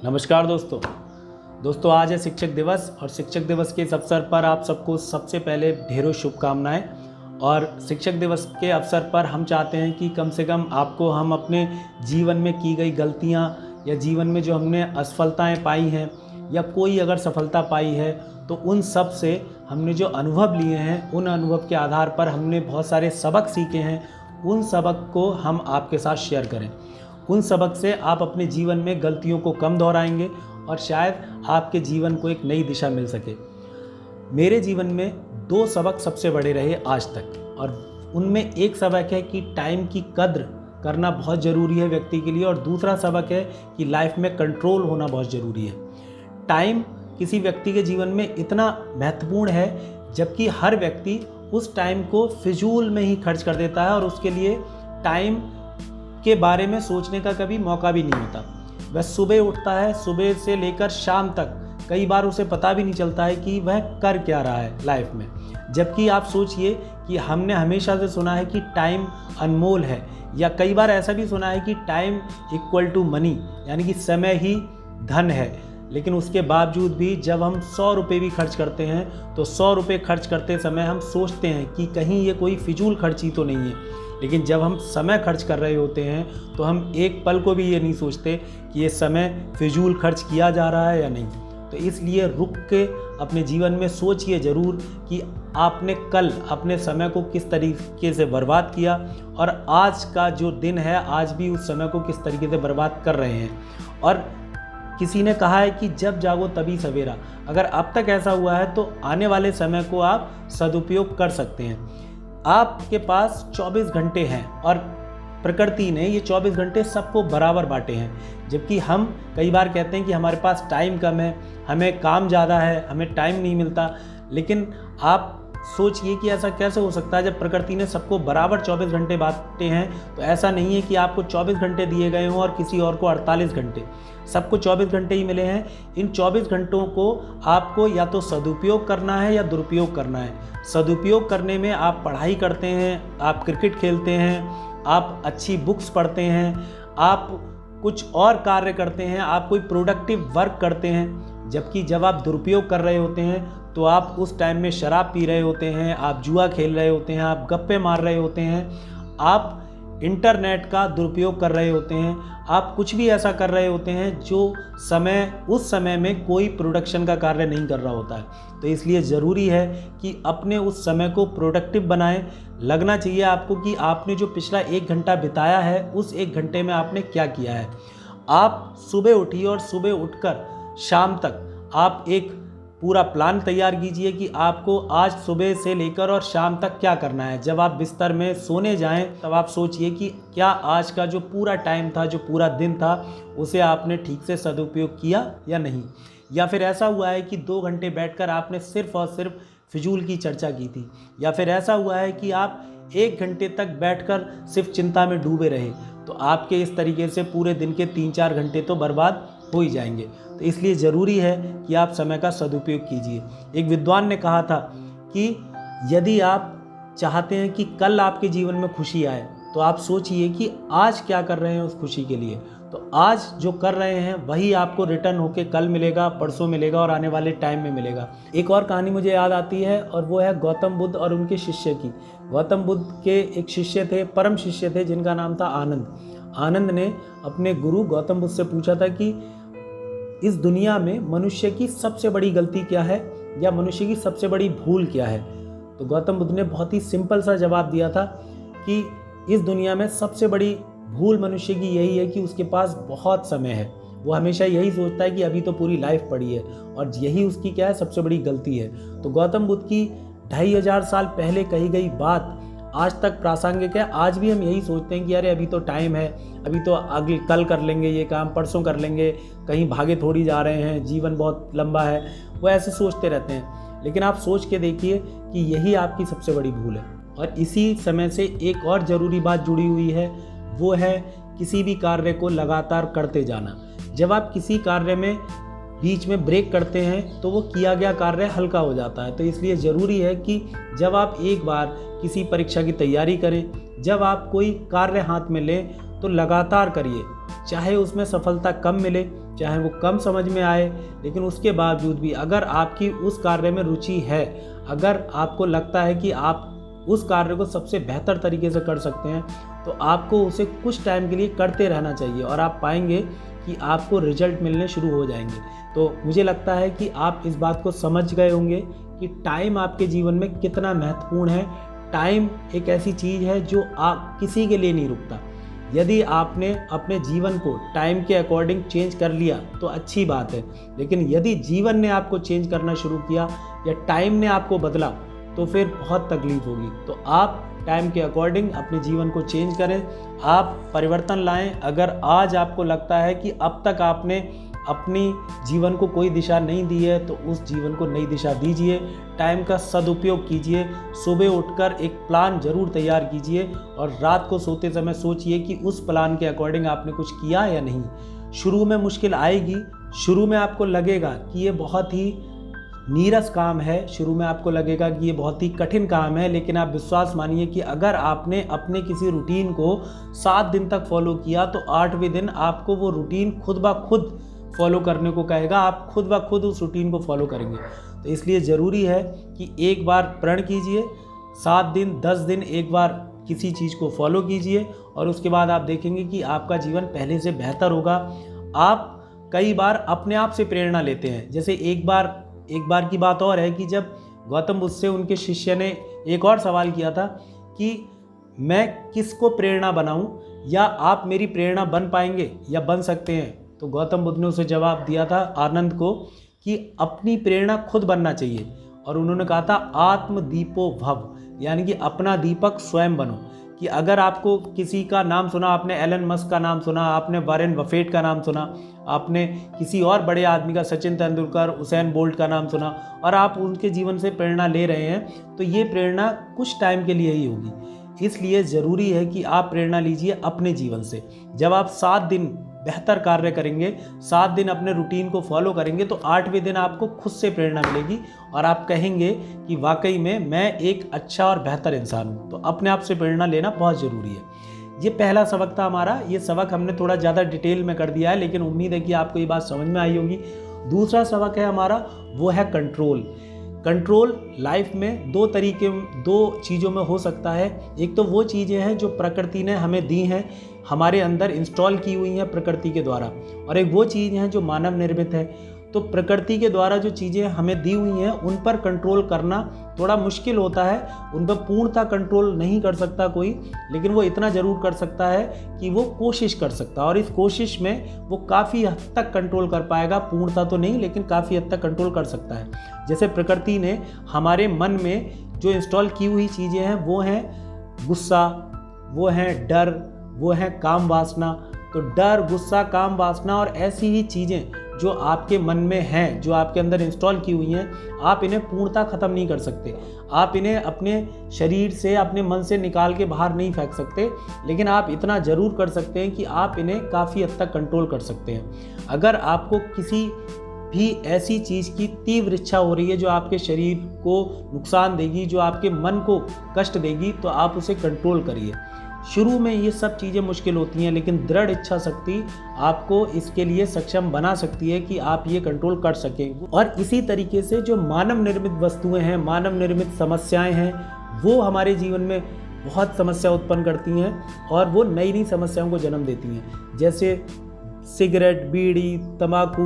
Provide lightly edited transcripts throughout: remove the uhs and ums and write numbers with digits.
नमस्कार दोस्तों आज है शिक्षक दिवस और शिक्षक दिवस के इस अवसर पर आप सबको सबसे पहले ढेरों शुभकामनाएं। और शिक्षक दिवस के अवसर पर हम चाहते हैं कि कम से कम आपको हम अपने जीवन में की गई गलतियां या जीवन में जो हमने असफलताएं पाई हैं या कोई अगर सफलता पाई है तो उन सब से हमने जो अनुभव लिए हैं, उन अनुभव के आधार पर हमने बहुत सारे सबक सीखे हैं, उन सबक को हम आपके साथ शेयर करें। उन सबक से आप अपने जीवन में गलतियों को कम दोहराएंगे और शायद आपके जीवन को एक नई दिशा मिल सके। मेरे जीवन में 2 सबक सबसे बड़े रहे आज तक, और उनमें एक सबक है कि टाइम की कद्र करना बहुत ज़रूरी है व्यक्ति के लिए, और दूसरा सबक है कि लाइफ में कंट्रोल होना बहुत ज़रूरी है। टाइम किसी व्यक्ति के जीवन में इतना महत्वपूर्ण है, जबकि हर व्यक्ति उस टाइम को फिजूल में ही खर्च कर देता है और उसके लिए टाइम के बारे में सोचने का कभी मौका भी नहीं होता। वह सुबह उठता है, सुबह से लेकर शाम तक कई बार उसे पता भी नहीं चलता है कि वह कर क्या रहा है लाइफ में। जबकि आप सोचिए कि हमने हमेशा से सुना है कि टाइम अनमोल है, या कई बार ऐसा भी सुना है कि टाइम इक्वल टू मनी, यानी कि समय ही धन है। लेकिन उसके बावजूद भी जब हम 100 रुपये भी खर्च करते हैं तो 100 रुपये खर्च करते समय हम सोचते हैं कि कहीं ये कोई फिजूल खर्ची तो नहीं है। लेकिन जब हम समय खर्च कर रहे होते हैं तो हम एक पल को भी ये नहीं सोचते कि ये समय फिजूल खर्च किया जा रहा है या नहीं। तो इसलिए रुक के अपने जीवन में सोचिए ज़रूर कि आपने कल अपने समय को किस तरीके से बर्बाद किया, और आज का जो दिन है आज भी उस समय को किस तरीके से बर्बाद कर रहे हैं। और किसी ने कहा है कि जब जागो तभी सवेरा। अगर अब तक ऐसा हुआ है तो आने वाले समय को आप सदुपयोग कर सकते हैं। आपके पास 24 घंटे हैं और प्रकृति ने ये 24 घंटे सबको बराबर बांटे हैं। जबकि हम कई बार कहते हैं कि हमारे पास टाइम कम है, हमें काम ज़्यादा है, हमें टाइम नहीं मिलता। लेकिन आप सोचिए कि ऐसा कैसे हो सकता है जब प्रकृति ने सबको बराबर 24 घंटे बांटे हैं। तो ऐसा नहीं है कि आपको 24 घंटे दिए गए हों और किसी और को 48 घंटे, सबको 24 घंटे ही मिले हैं। इन 24 घंटों को आपको या तो सदुपयोग करना है या दुरुपयोग करना है। सदुपयोग करने में आप पढ़ाई करते हैं, आप क्रिकेट खेलते हैं, आप अच्छी बुक्स पढ़ते हैं, आप कुछ और कार्य करते हैं, आप कोई प्रोडक्टिव वर्क करते हैं। जबकि जब आप दुरुपयोग कर रहे होते हैं तो आप उस टाइम में शराब पी रहे होते हैं, आप जुआ खेल रहे होते हैं, आप गप्पे मार रहे होते हैं, आप इंटरनेट का दुरुपयोग कर रहे होते हैं, आप कुछ भी ऐसा कर रहे होते हैं जो उस समय में कोई प्रोडक्शन का कार्य नहीं कर रहा होता है। तो इसलिए ज़रूरी है कि अपने उस समय को प्रोडक्टिव बनाएं। लगना चाहिए आपको कि आपने जो पिछला 1 घंटा बिताया है उस 1 घंटे में आपने क्या किया है। आप सुबह उठिए और सुबह उठकर शाम तक आप एक पूरा प्लान तैयार कीजिए कि आपको आज सुबह से लेकर और शाम तक क्या करना है। जब आप बिस्तर में सोने जाएं तब आप सोचिए कि क्या आज का जो पूरा टाइम था, जो पूरा दिन था, उसे आपने ठीक से सदुपयोग किया या नहीं। या फिर ऐसा हुआ है कि 2 घंटे बैठकर आपने सिर्फ और सिर्फ फिजूल की चर्चा की थी, या फिर ऐसा हुआ है कि आप 1 घंटे तक बैठकर सिर्फ चिंता में डूबे रहे। तो आपके इस तरीके से पूरे दिन के 3-4 घंटे तो बर्बाद हो ही जाएंगे। तो इसलिए ज़रूरी है कि आप समय का सदुपयोग कीजिए। एक विद्वान ने कहा था कि यदि आप चाहते हैं कि कल आपके जीवन में खुशी आए तो आप सोचिए कि आज क्या कर रहे हैं उस खुशी के लिए। तो आज जो कर रहे हैं वही आपको रिटर्न होके कल मिलेगा, परसों मिलेगा और आने वाले टाइम में मिलेगा। एक और कहानी मुझे याद आती है और वो है गौतम बुद्ध और उनके शिष्य की। गौतम बुद्ध के एक शिष्य थे, परम शिष्य थे, जिनका नाम था आनंद। आनंद ने अपने गुरु गौतम बुद्ध से पूछा था कि इस दुनिया में मनुष्य की सबसे बड़ी गलती क्या है, या मनुष्य की सबसे बड़ी भूल क्या है। तो गौतम बुद्ध ने बहुत ही सिंपल सा जवाब दिया था कि इस दुनिया में सबसे बड़ी भूल मनुष्य की यही है कि उसके पास बहुत समय है। वो हमेशा यही सोचता है कि अभी तो पूरी लाइफ पड़ी है, और यही उसकी क्या है, सबसे बड़ी गलती है। तो गौतम बुद्ध की 2500 साल पहले कही गई बात आज तक प्रासंगिक है। आज भी हम यही सोचते हैं कि अरे अभी तो टाइम है, अभी तो अगले कल कर लेंगे ये काम, परसों कर लेंगे, कहीं भागे थोड़ी जा रहे हैं, जीवन बहुत लंबा है। वो ऐसे सोचते रहते हैं। लेकिन आप सोच के देखिए कि यही आपकी सबसे बड़ी भूल है। और इसी समय से एक और ज़रूरी बात जुड़ी हुई है, वो है किसी भी कार्य को लगातार करते जाना। जब आप किसी कार्य में बीच में ब्रेक करते हैं तो वो किया गया कार्य हल्का हो जाता है। तो इसलिए ज़रूरी है कि जब आप एक बार किसी परीक्षा की तैयारी करें, जब आप कोई कार्य हाथ में लें तो लगातार करिए, चाहे उसमें सफलता कम मिले, चाहे वो कम समझ में आए, लेकिन उसके बावजूद भी अगर आपकी उस कार्य में रुचि है, अगर आपको लगता है कि आप उस कार्य को सबसे बेहतर तरीके से कर सकते हैं, तो आपको उसे कुछ टाइम के लिए करते रहना चाहिए और आप पाएंगे कि आपको रिजल्ट मिलने शुरू हो जाएंगे। तो मुझे लगता है कि आप इस बात को समझ गए होंगे कि टाइम आपके जीवन में कितना महत्वपूर्ण है। टाइम एक ऐसी चीज़ है जो आप किसी के लिए नहीं रुकता। यदि आपने अपने जीवन को टाइम के अकॉर्डिंग चेंज कर लिया तो अच्छी बात है, लेकिन यदि जीवन ने आपको चेंज करना शुरू किया या टाइम ने आपको बदला तो फिर बहुत तकलीफ होगी। तो आप टाइम के अकॉर्डिंग अपने जीवन को चेंज करें, आप परिवर्तन लाएं। अगर आज आपको लगता है कि अब तक आपने अपनी जीवन को कोई दिशा नहीं दी है, तो उस जीवन को नई दिशा दीजिए। टाइम का सदुपयोग कीजिए। सुबह उठकर एक प्लान जरूर तैयार कीजिए और रात को सोते समय सोचिए कि उस प्लान के अकॉर्डिंग आपने कुछ किया या नहीं। शुरू में मुश्किल आएगी, शुरू में आपको लगेगा कि ये बहुत ही नीरस काम है, शुरू में आपको लगेगा कि ये बहुत ही कठिन काम है, लेकिन आप विश्वास मानिए कि अगर आपने अपने किसी रूटीन को 7 दिन तक फॉलो किया तो 8वें दिन आपको वो रूटीन खुद ब खुद फॉलो करने को कहेगा। आप खुद ब खुद उस रूटीन को फॉलो करेंगे। तो इसलिए ज़रूरी है कि एक बार प्रण कीजिए, 7 दिन 10 दिन एक बार किसी चीज़ को फॉलो कीजिए और उसके बाद आप देखेंगे कि आपका जीवन पहले से बेहतर होगा। आप कई बार अपने आप से प्रेरणा लेते हैं। जैसे एक बार की बात और है कि जब गौतम बुद्ध से उनके शिष्य ने एक और सवाल किया था कि मैं किसको प्रेरणा बनाऊं, या आप मेरी प्रेरणा बन पाएंगे या बन सकते हैं। तो गौतम बुद्ध ने उसे जवाब दिया था आनंद को कि अपनी प्रेरणा खुद बनना चाहिए, और उन्होंने कहा था आत्मदीपो भव, यानी कि अपना दीपक स्वयं बनो। कि अगर आपको किसी का नाम सुना, आपने एलन मस्क का नाम सुना, आपने वॉरेन बफेट का नाम सुना, आपने किसी और बड़े आदमी का, सचिन तेंदुलकर, उसेन बोल्ट का नाम सुना, और आप उनके जीवन से प्रेरणा ले रहे हैं, तो ये प्रेरणा कुछ टाइम के लिए ही होगी। इसलिए ज़रूरी है कि आप प्रेरणा लीजिए अपने जीवन से। जब आप 7 दिन बेहतर कार्य करेंगे, 7 दिन अपने रूटीन को फॉलो करेंगे, तो 8वें दिन आपको खुद से प्रेरणा मिलेगी और आप कहेंगे कि वाकई में मैं एक अच्छा और बेहतर इंसान हूँ। तो अपने आप से प्रेरणा लेना बहुत ज़रूरी है। ये पहला सबक था हमारा। ये सबक हमने थोड़ा ज़्यादा डिटेल में कर दिया है, लेकिन उम्मीद है कि आपको ये बात समझ में आई होगी। दूसरा सबक है हमारा, वो है कंट्रोल। कंट्रोल लाइफ में दो चीज़ों में हो सकता है। एक तो वो चीज़ें हैं जो प्रकृति ने हमें दी हैं, हमारे अंदर इंस्टॉल की हुई हैं प्रकृति के द्वारा, और एक वो चीज़ हैं जो मानव निर्मित है। तो प्रकृति के द्वारा जो चीज़ें हमें दी हुई हैं उन पर कंट्रोल करना थोड़ा मुश्किल होता है। उन पर पूर्णतः कंट्रोल नहीं कर सकता कोई, लेकिन वो इतना ज़रूर कर सकता है कि वो कोशिश कर सकता है, और इस कोशिश में वो काफ़ी हद तक कंट्रोल कर पाएगा। पूर्णतः तो नहीं, लेकिन काफ़ी हद तक कंट्रोल कर सकता है। जैसे प्रकृति ने हमारे मन में जो इंस्टॉल की हुई चीज़ें हैं वो हैं गुस्सा, वो हैं डर, वो है काम वासना। तो डर, गुस्सा, काम वासना और ऐसी ही चीज़ें जो आपके मन में हैं, जो आपके अंदर इंस्टॉल की हुई हैं, आप इन्हें पूर्णतः ख़त्म नहीं कर सकते। आप इन्हें अपने शरीर से, अपने मन से निकाल के बाहर नहीं फेंक सकते, लेकिन आप इतना ज़रूर कर सकते हैं कि आप इन्हें काफ़ी हद तक कंट्रोल कर सकते हैं। अगर आपको किसी भी ऐसी चीज़ की तीव्र इच्छा हो रही है जो आपके शरीर को नुकसान देगी, जो आपके मन को कष्ट देगी, तो आप उसे कंट्रोल करिए। शुरू में ये सब चीज़ें मुश्किल होती हैं, लेकिन दृढ़ इच्छा शक्ति आपको इसके लिए सक्षम बना सकती है कि आप ये कंट्रोल कर सकें। और इसी तरीके से जो मानव निर्मित वस्तुएं हैं, मानव निर्मित समस्याएं हैं, वो हमारे जीवन में बहुत समस्या उत्पन्न करती हैं और वो नई नई समस्याओं को जन्म देती हैं। जैसे सिगरेट, बीड़ी, तंबाकू,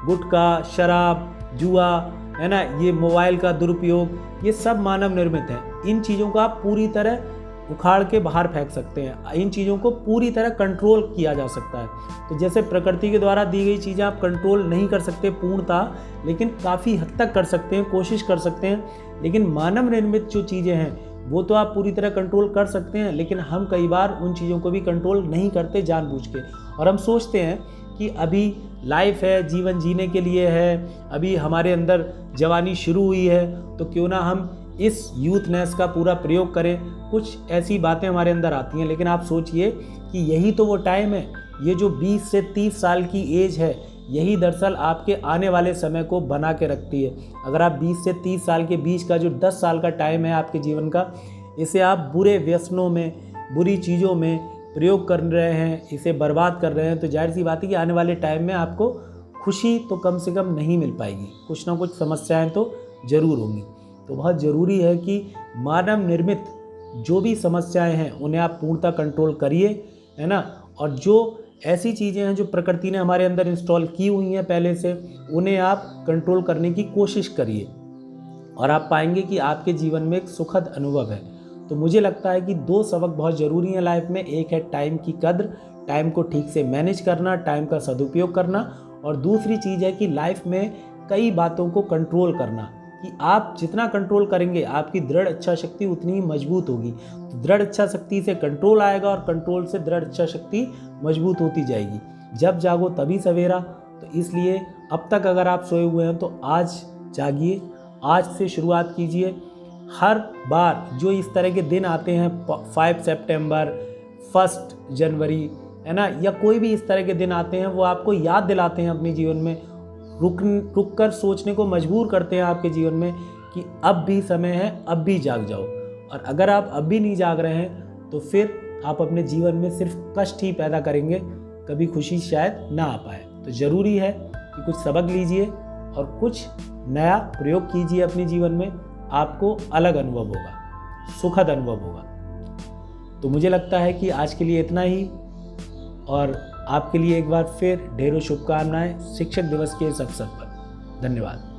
गुटखा, शराब, जुआ, है ना, ये मोबाइल का दुरुपयोग, ये सब मानव निर्मित है। इन चीज़ों को आप पूरी तरह उखाड़ के बाहर फेंक सकते हैं। इन चीज़ों को पूरी तरह कंट्रोल किया जा सकता है। तो जैसे प्रकृति के द्वारा दी गई चीज़ें आप कंट्रोल नहीं कर सकते पूर्णतः, लेकिन काफ़ी हद तक कर सकते हैं, कोशिश कर सकते हैं। लेकिन मानव निर्मित जो चीज़ें हैं वो तो आप पूरी तरह कंट्रोल कर सकते हैं, लेकिन हम कई बार उन चीज़ों को भी कंट्रोल नहीं करते जानबूझ के। और हम सोचते हैं कि अभी लाइफ है, जीवन जीने के लिए है, अभी हमारे अंदर जवानी शुरू हुई है, तो क्यों ना हम इस यूथनेस का पूरा प्रयोग करें। कुछ ऐसी बातें हमारे अंदर आती हैं, लेकिन आप सोचिए कि यही तो वो टाइम है, ये जो 20 से 30 साल की एज है, यही दरअसल आपके आने वाले समय को बना के रखती है। अगर आप 20 से 30 साल के बीच का जो 10 साल का टाइम है आपके जीवन का, इसे आप बुरे व्यसनों में, बुरी चीज़ों में प्रयोग कर रहे हैं, इसे बर्बाद कर रहे हैं, तो जाहिर सी बात है कि आने वाले टाइम में आपको खुशी तो कम से कम नहीं मिल पाएगी, कुछ ना कुछ समस्याएं तो ज़रूर होंगी। तो बहुत ज़रूरी है कि मानव निर्मित जो भी समस्याएं हैं उन्हें आप पूर्णतः कंट्रोल करिए, है ना। और जो ऐसी चीज़ें हैं जो प्रकृति ने हमारे अंदर इंस्टॉल की हुई हैं पहले से, उन्हें आप कंट्रोल करने की कोशिश करिए और आप पाएंगे कि आपके जीवन में एक सुखद अनुभव है। तो मुझे लगता है कि 2 सबक बहुत ज़रूरी हैं लाइफ में। एक है टाइम की कद्र, टाइम को ठीक से मैनेज करना, टाइम का सदुपयोग करना, और दूसरी चीज़ है कि लाइफ में कई बातों को कंट्रोल करना, कि आप जितना कंट्रोल करेंगे आपकी दृढ़ इच्छा शक्ति उतनी ही मजबूत होगी। तो दृढ़ इच्छा शक्ति से कंट्रोल आएगा और कंट्रोल से दृढ़ इच्छा शक्ति मजबूत होती जाएगी। जब जागो तभी सवेरा। तो इसलिए अब तक अगर आप सोए हुए हैं तो आज जागिए, आज से शुरुआत कीजिए। हर बार जो इस तरह के दिन आते हैं 5 सितंबर, 1 जनवरी, है ना, या कोई भी इस तरह के दिन आते हैं, वो आपको याद दिलाते हैं अपने जीवन में, रुक कर सोचने को मजबूर करते हैं आपके जीवन में कि अब भी समय है, अब भी जाग जाओ। और अगर आप अब भी नहीं जाग रहे हैं तो फिर आप अपने जीवन में सिर्फ कष्ट ही पैदा करेंगे, कभी खुशी शायद ना आ पाए। तो ज़रूरी है कि कुछ सबक लीजिए और कुछ नया प्रयोग कीजिए अपने जीवन में, आपको अलग अनुभव होगा, सुखद अनुभव होगा। तो मुझे लगता है कि आज के लिए इतना ही, और आपके लिए एक बार फिर ढेरों शुभकामनाएं शिक्षक दिवस के इस अवसर पर। धन्यवाद।